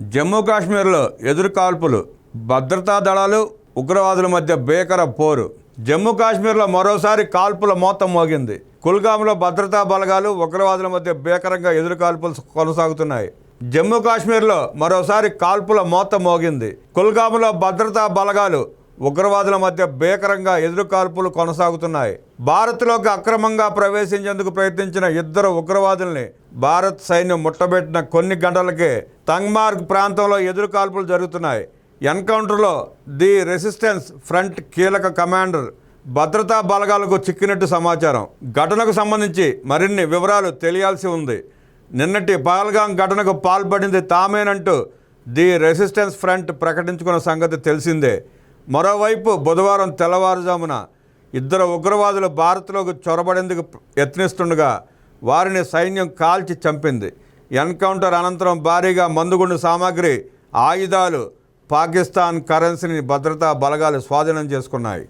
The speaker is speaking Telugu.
జమ్మూ కాశ్మీర్లో ఎదురు కాల్పులు, భద్రతా దళాలు ఉగ్రవాదుల మధ్య భీకర పోరు. జమ్మూ కాశ్మీర్లో మరోసారి కాల్పుల మోత మోగింది. కుల్గాంలో భద్రతా బలగాలు ఉగ్రవాదుల మధ్య భీకరంగా ఎదురు కాల్పులు కొనసాగుతున్నాయి. జమ్మూ కాశ్మీర్లో మరోసారి కాల్పుల మోత మోగింది. కుల్గాంలో భద్రతా బలగాలు ఉగ్రవాదుల మధ్య భీకరంగా ఎదురు కాల్పులు కొనసాగుతున్నాయి. భారత్లోకి అక్రమంగా ప్రవేశించేందుకు ప్రయత్నించిన ఇద్దరు ఉగ్రవాదుల్ని భారత్ సైన్యం ముట్టబెట్టిన కొన్ని గంటలకే తంగ్మార్గ్ ప్రాంతంలో ఎదురు కాల్పులు జరుగుతున్నాయి. ఎన్కౌంటర్లో ది రెసిస్టెన్స్ ఫ్రంట్ కీలక కమాండర్ భద్రతా బలగాలకు చిక్కినట్టు సమాచారం. ఘటనకు సంబంధించి మరిన్ని వివరాలు తెలియాల్సి ఉంది. నిన్నటి పహల్గాం ఘటనకు పాల్పడింది తామేనంటూ ది రెసిస్టెన్స్ ఫ్రంట్ ప్రకటించుకున్న సంగతి తెలిసిందే. మరోవైపు బుధవారం తెల్లవారుజామున ఇద్దరు ఉగ్రవాదులు భారత్లోకి చొరబడేందుకు యత్నిస్తుండగా వారిని సైన్యం కాల్చి చంపింది. ఎన్కౌంటర్ అనంతరం భారీగా మందుగుండు సామాగ్రి, ఆయుధాలు, పాకిస్తాన్ కరెన్సీని భద్రతా బలగాలు స్వాధీనం చేసుకున్నాయి.